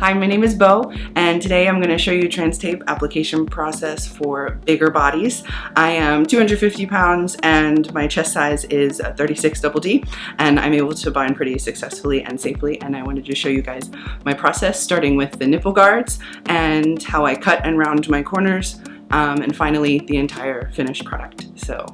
Hi, my name is Beau, and today I'm going to show you trans tape application process for bigger bodies. I am 250 pounds and my chest size is 36 double D, and I'm able to bind pretty successfully and safely, and I wanted to show you guys my process, starting with the nipple guards and how I cut and round my corners, and finally the entire finished product. So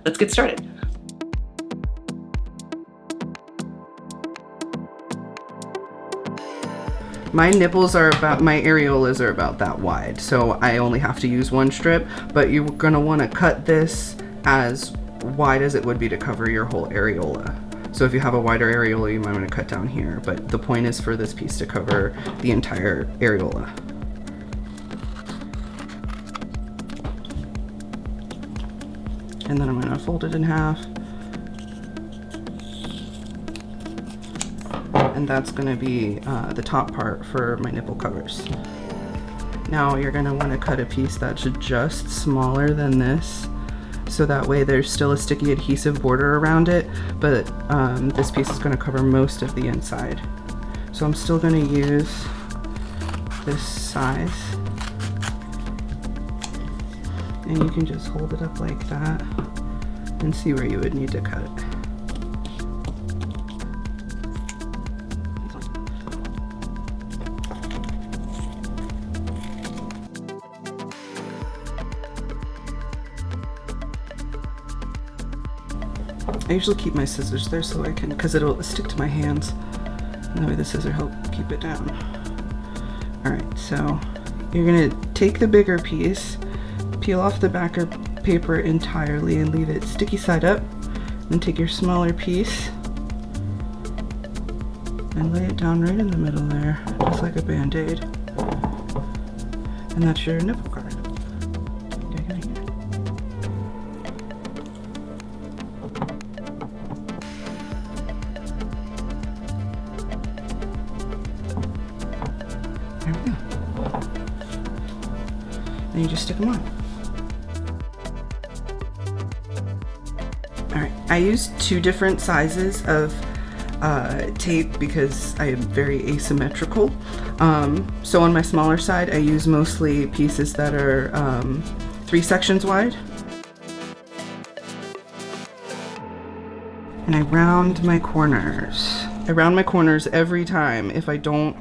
let's get started. My nipples are about, my areolas are about that wide, so I only have to use one strip, but you're gonna wanna cut this as wide as it would be to cover your whole areola. So if you have a wider areola, you might wanna cut down here, but the point is for this piece to cover the entire areola. And then I'm gonna fold it in half. And that's going to be the top part for my nipple covers. Now you're going to want to cut a piece that's just smaller than this, so that way there's still a sticky adhesive border around it, but this piece is going to cover most of the inside. So I'm still going to use this size, and you can just hold it up like that and see where you would need to cut it. I usually keep my scissors there so I can, because it'll stick to my hands. And that way the scissors help keep it down. Alright, so you're gonna take the bigger piece, peel off the backer paper entirely and leave it sticky side up. Then take your smaller piece and lay it down right in the middle there, just like a band-aid. And that's your nipple guard. And you just stick them on. Alright, I used two different sizes of tape because I am very asymmetrical. So on my smaller side, I use mostly pieces that are 3 sections wide. And I round my corners. I round my corners every time. If I don't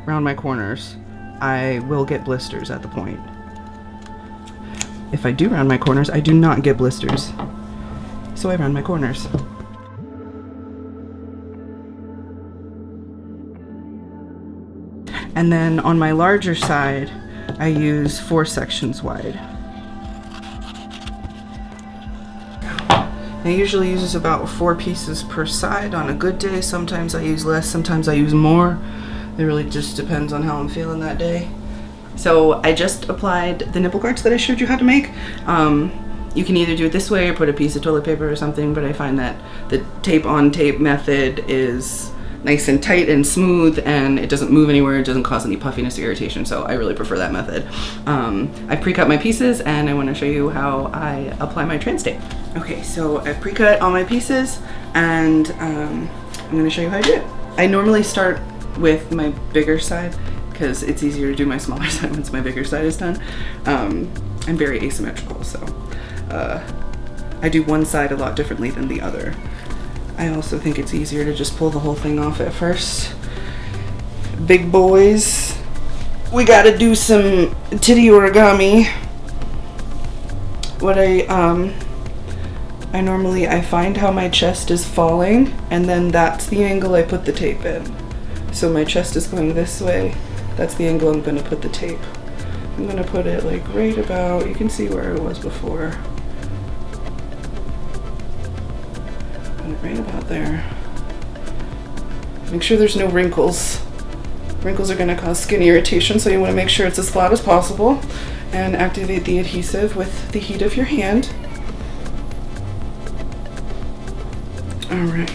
round my corners, I will get blisters at the point. If I do round my corners, I do not get blisters. So I round my corners. And then on my larger side, I use 4 sections wide. I usually use about 4 pieces per side on a good day. Sometimes I use less, sometimes I use more. It really just depends on how I'm feeling that day. So I just applied the nipple guards that I showed you how to make. You can either do it this way or put a piece of toilet paper or something, but I find that the tape on tape method is nice and tight and smooth, and it doesn't move anywhere, it doesn't cause any puffiness or irritation, so I really prefer that method. I pre-cut my pieces, and I want to show you how I apply my trans tape. Okay, so I pre-cut all my pieces, and I'm going to show you how I do it. I normally start with my bigger side, because it's easier to do my smaller side once my bigger side is done. I'm very asymmetrical, so I do one side a lot differently than the other. I also think it's easier to just pull the whole thing off at first. Big boys, we gotta do some titty origami. What I normally find how my chest is falling, and then that's the angle I put the tape in. So my chest is going this way. That's the angle I'm gonna put the tape. I'm gonna put it like right about, you can see where it was before. Put it right about there. Make sure there's no wrinkles. Wrinkles are gonna cause skin irritation, so you wanna make sure it's as flat as possible. And activate the adhesive with the heat of your hand. All right.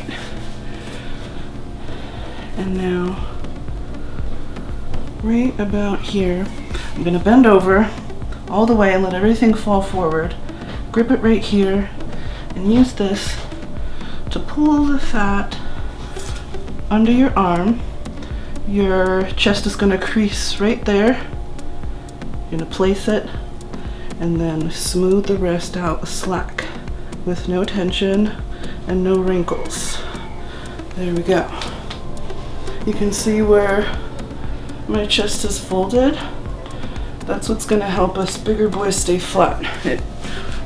And now, right about here, I'm gonna bend over all the way and let everything fall forward. Grip it right here and use this to pull the fat under your arm Your chest is gonna crease right there. You're gonna place it and then smooth the rest out slack with no tension and no wrinkles. There we go. You can see where my chest is folded. That's what's gonna help us bigger boys stay flat. It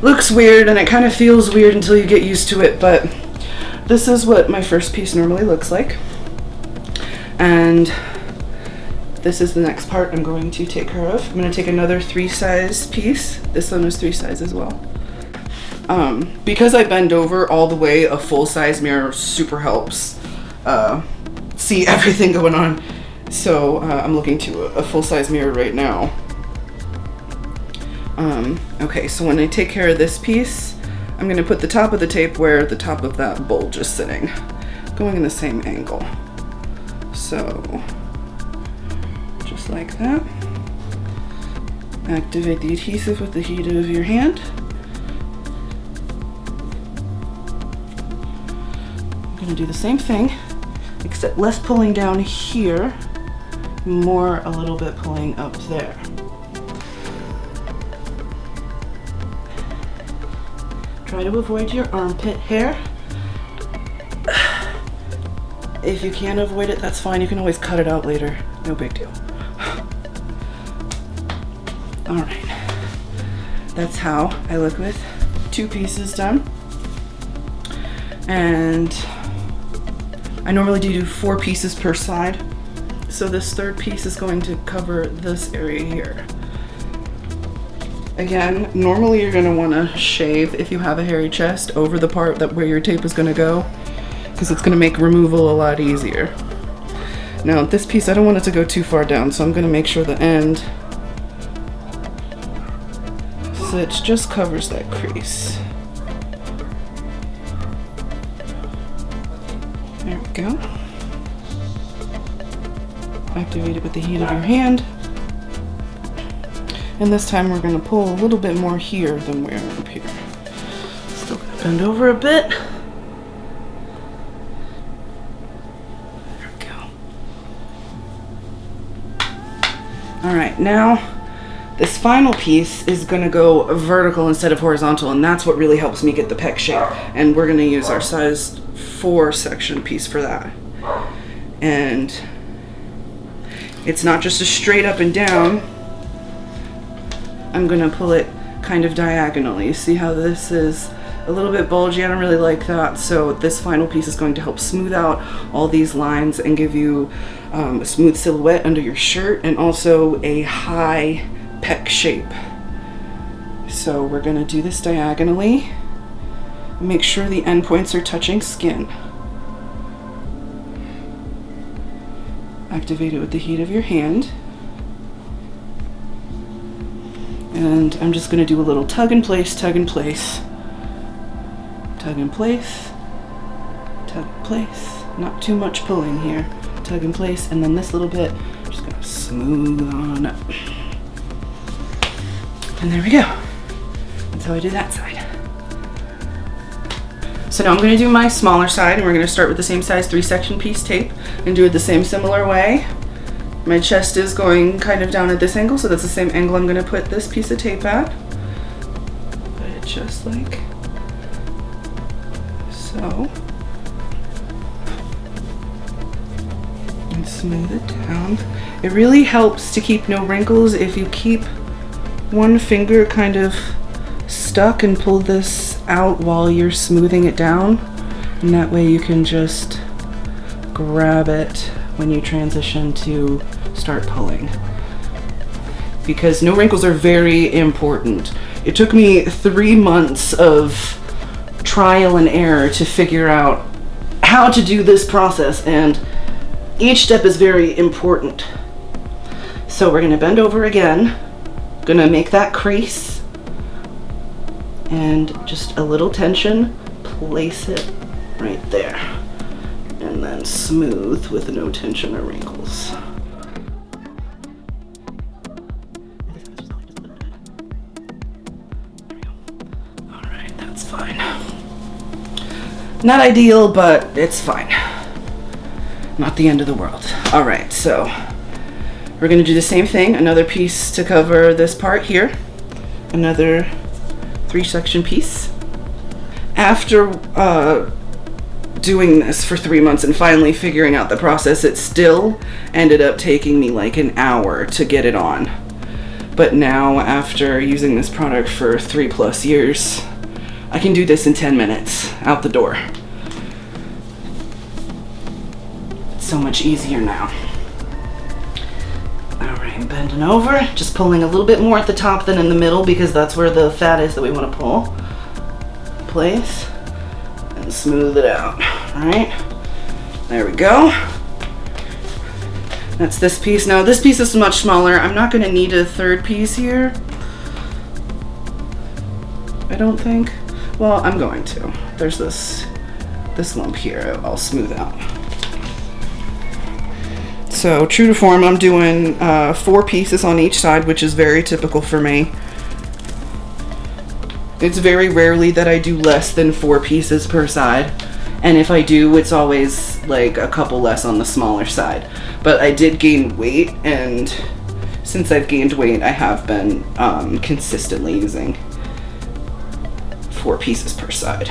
looks weird and it kind of feels weird until you get used to it, but this is what my first piece normally looks like. And this is the next part I'm going to take care of. I'm going to take another 3-size piece. This one is 3 size as well. Because I bend over all the way, a full-size mirror super helps see everything going on. So I'm looking to a full-size mirror right now. Okay, so when I take care of this piece, I'm going to put the top of the tape where the top of that bulge is sitting, going in the same angle. So, just like that. Activate the adhesive with the heat of your hand. I'm going to do the same thing, except less pulling down here, more a little bit pulling up there. Try to avoid your armpit hair. If you can't avoid it, that's fine. You can always cut it out later. No big deal. All right. That's how I look with 2 pieces done. And I normally do 4 pieces per side. So this 3rd piece is going to cover this area here. Again, normally you're gonna wanna shave, if you have a hairy chest, over the part that where your tape is gonna go, because it's gonna make removal a lot easier. Now this piece, I don't want it to go too far down, so I'm gonna make sure the end stitch just covers that crease. There we go. Activate it with the heat of your hand. And this time we're going to pull a little bit more here than we are up here. Still going to bend over a bit. There we go. Alright, now this final piece is going to go vertical instead of horizontal, and that's what really helps me get the pec shape. And we're going to use our size 4 section piece for that. And it's not just a straight up and down. I'm gonna pull it kind of diagonally. See how this is a little bit bulgy? I don't really like that. So this final piece is going to help smooth out all these lines and give you a smooth silhouette under your shirt and also a high pec shape. So we're gonna do this diagonally. Make sure the end points are touching skin. Activate it with the heat of your hand. And I'm just going to do a little tug and place, tug and place, tug and place, tug and place. Not too much pulling here. Tug and place, and then this little bit, I'm just going to smooth on up. And there we go. That's how I do that side. So now I'm going to do my smaller side, and we're going to start with the same size 3-section piece tape and do it the same similar way. My chest is going kind of down at this angle, so that's the same angle I'm going to put this piece of tape at. Put it just like so. And smooth it down. It really helps to keep no wrinkles if you keep one finger kind of stuck and pull this out while you're smoothing it down. And that way you can just grab it when you transition to start pulling, because no wrinkles are very important. It took me 3 months of trial and error to figure out how to do this process, and each step is very important. So we're going to bend over again, going to make that crease, and just a little tension, place it right there, and then smooth with no tension or wrinkles. Alright, that's fine. Not ideal, but it's fine. Not the end of the world. All right, so we're gonna do the same thing. Another piece to cover this part here. Another 3-section piece. After doing this for 3 months and finally figuring out the process, it still ended up taking me like an hour to get it on. But now, after using this product for 3+ years, I can do this in 10 minutes, out the door. It's so much easier now. All right, bending over, just pulling a little bit more at the top than in the middle because that's where the fat is that we want to pull. Place and smooth it out. All right, there we go. That's this piece. Now this piece is much smaller. I'm not going to need a third piece here, I don't think. Well, I'm going to. There's this lump here I'll smooth out. So true to form, I'm doing 4 pieces on each side, which is very typical for me. It's very rarely that I do less than 4 pieces per side. And if I do, it's always like a couple less on the smaller side. But I did gain weight, and since I've gained weight, I have been consistently using 4 pieces per side.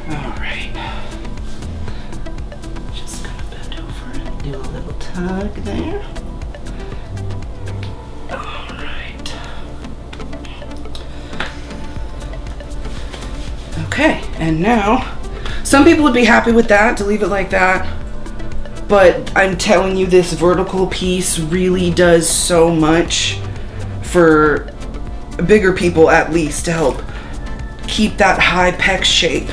All right. Just gonna bend over and do a little tug there. All right. Okay, and now, some people would be happy with that, to leave it like that. But I'm telling you, this vertical piece really does so much for bigger people, at least, to help keep that high pec shape.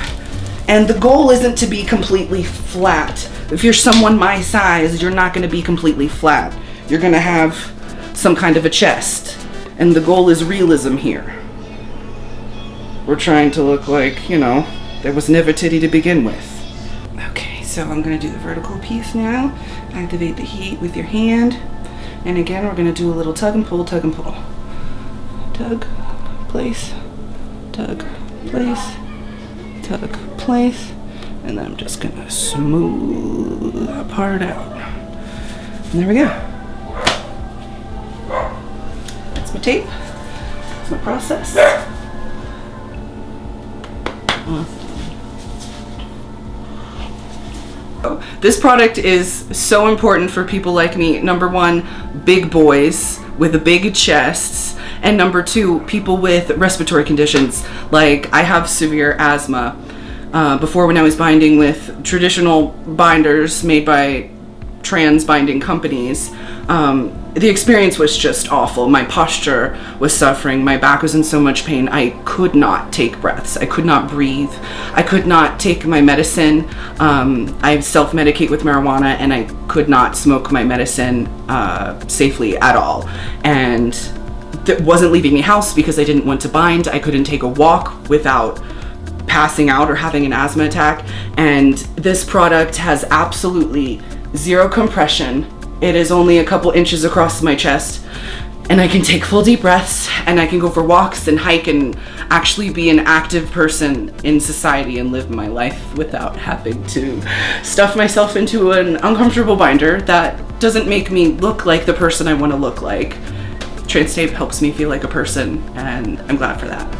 And the goal isn't to be completely flat. If you're someone my size, you're not going to be completely flat. You're going to have some kind of a chest. And the goal is realism here. We're trying to look like, you know, there was never titty to begin with. Okay, so I'm going to do the vertical piece now. Activate the heat with your hand. And again, we're going to do a little tug and pull, tug and pull. Tug, place, tug, place, tug, place, and then I'm just gonna smooth that part out. And there we go. That's my tape. That's my process. This product is so important for people like me. Number 1, big boys with big chests. And number 2, people with respiratory conditions. Like, I have severe asthma. Before, when I was binding with traditional binders made by trans binding companies, the experience was just awful. My posture was suffering. My back was in so much pain. I could not take breaths. I could not breathe. I could not take my medicine. I self-medicate with marijuana, and I could not smoke my medicine safely at all. And that wasn't leaving the house because I didn't want to bind. I couldn't take a walk without passing out or having an asthma attack. And this product has absolutely 0 compression. It is only a couple inches across my chest, and I can take full deep breaths, and I can go for walks and hike and actually be an active person in society and live my life without having to stuff myself into an uncomfortable binder that doesn't make me look like the person I want to look like. Trans tape helps me feel like a person, and I'm glad for that.